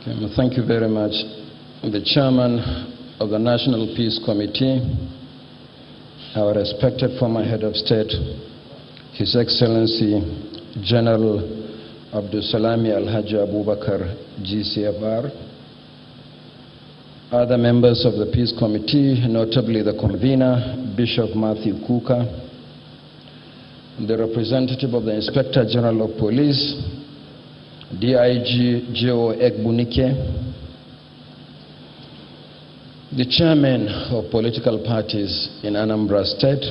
Okay, well, thank you very much. The chairman of the National Peace Committee, our respected former head of state, His Excellency General Abdulsalami Alhaji Abubakar, GCFR, other members of the Peace Committee, notably the convener, Bishop Matthew Kuka, the representative of the Inspector General of Police, DIG Joe Egbunike, the chairmen of political parties in Anambra State,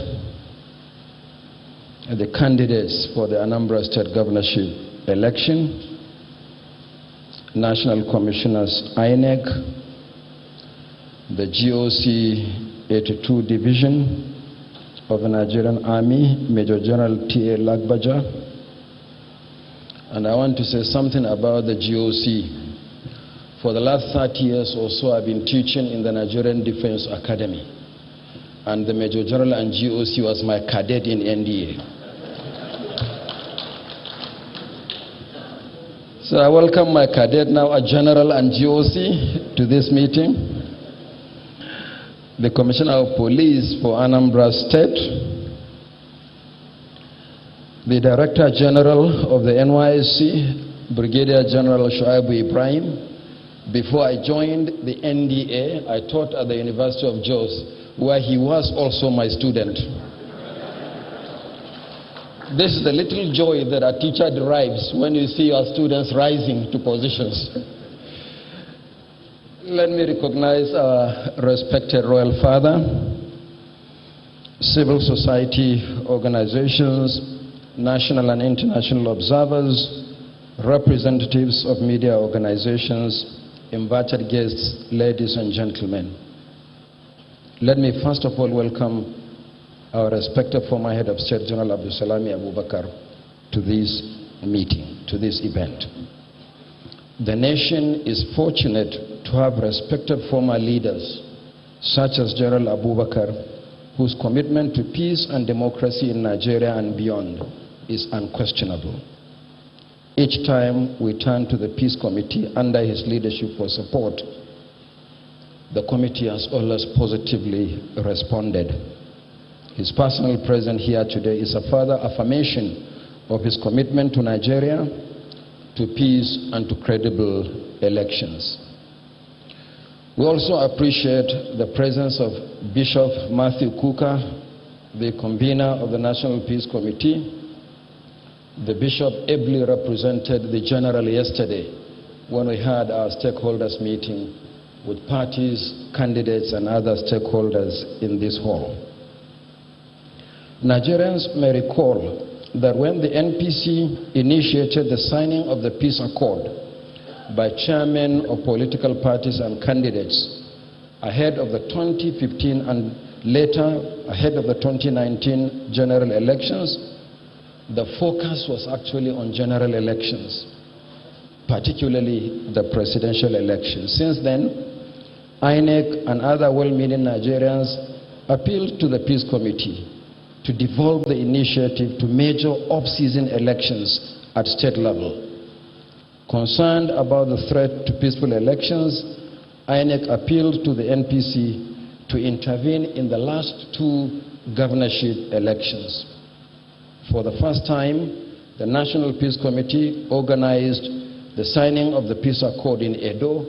the candidates for the Anambra State governorship election, national commissioners INEC, the GOC 82 Division of the Nigerian Army, Major General T.A. Lagbaja. And I want to say something about the GOC. For the last 30 years or so, I've been teaching in the Nigerian Defense Academy. And the Major General and GOC was my cadet in NDA. So I welcome my cadet, now a General and GOC, to this meeting. The Commissioner of Police for Anambra State, the Director General of the NYSC, Brigadier General Shuaibu Ibrahim. Before I joined the NDA, I taught at the University of Jos, where he was also my student. This is the little joy that a teacher derives when you see your students rising to positions. Let me recognize our respected Royal Father, civil society organizations, national and international observers, representatives of media organizations, invited guests, ladies and gentlemen. Let me first of all welcome our respected former head of state, General Abdulsalami Abubakar, to this meeting, to this event. The nation is fortunate to have respected former leaders, such as General Abubakar, whose commitment to peace and democracy in Nigeria and beyond is unquestionable. Each time we turn to the Peace Committee under his leadership for support, the committee has always positively responded. His personal presence here today is a further affirmation of his commitment to Nigeria, to peace, and to credible elections. We also appreciate the presence of Bishop Matthew Kuka, the convener of the National Peace Committee. The bishop ably represented the general yesterday when we had our stakeholders meeting with parties, candidates, and other stakeholders in this hall. Nigerians may recall that when the NPC initiated the signing of the peace accord by chairmen of political parties and candidates ahead of the 2015 and later ahead of the 2019 general elections, the focus was actually on general elections, particularly the presidential elections. Since then, INEC and other well-meaning Nigerians appealed to the Peace Committee to devolve the initiative to major off-season elections at state level. Concerned about the threat to peaceful elections, INEC appealed to the NPC to intervene in the last two governorship elections. For the first time, the National Peace Committee organized the signing of the peace accord in Edo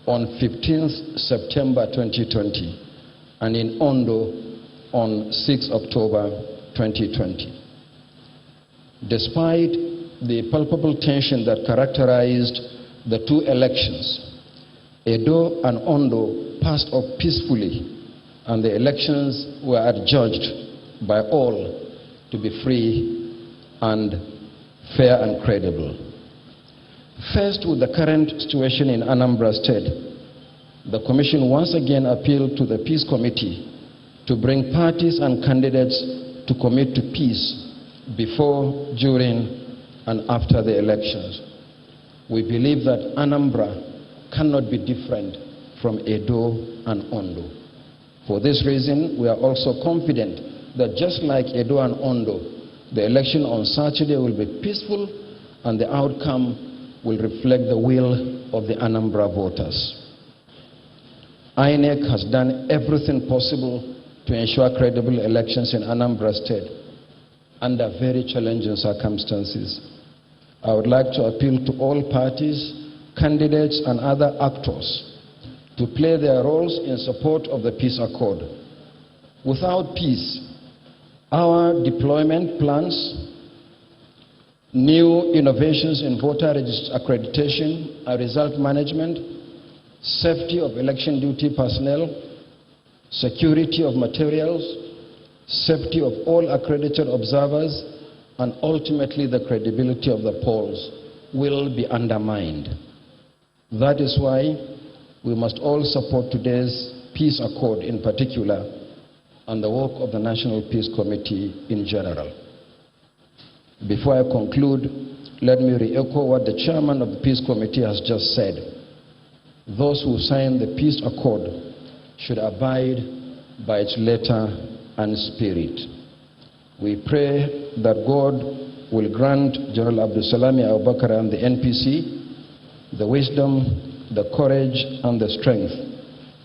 on 15th September 2020 and in Ondo on 6 October 2020. Despite the palpable tension that characterized the two elections, Edo and Ondo passed off peacefully, and the elections were adjudged by all to be free and fair and credible. Faced with the current situation in Anambra State, the Commission once again appealed to the Peace Committee to bring parties and candidates to commit to peace before, during, and after the elections. We believe that Anambra cannot be different from Edo and Ondo. For this reason, we are also confident that just like Edo and Ondo, the election on Saturday will be peaceful and the outcome will reflect the will of the Anambra voters. INEC has done everything possible to ensure credible elections in Anambra State under very challenging circumstances. I would like to appeal to all parties, candidates, and other actors to play their roles in support of the peace accord. Without peace, our deployment plans, new innovations in voter accreditation and result management, safety of election duty personnel, security of materials, safety of all accredited observers, and ultimately the credibility of the polls will be undermined. That is why we must all support today's peace accord in particular and the work of the National Peace Committee in general. Before I conclude, let me re-echo what the chairman of the Peace Committee has just said. Those who sign the peace accord should abide by its letter and spirit. We pray that God will grant General Abdulsalami Abubakar and the NPC the wisdom, the courage, and the strength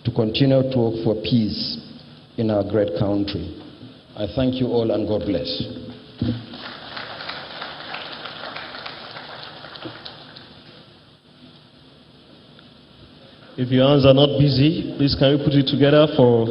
to continue to work for peace in our great country. I thank you all, and God bless. If your hands are not busy, please can you put it together for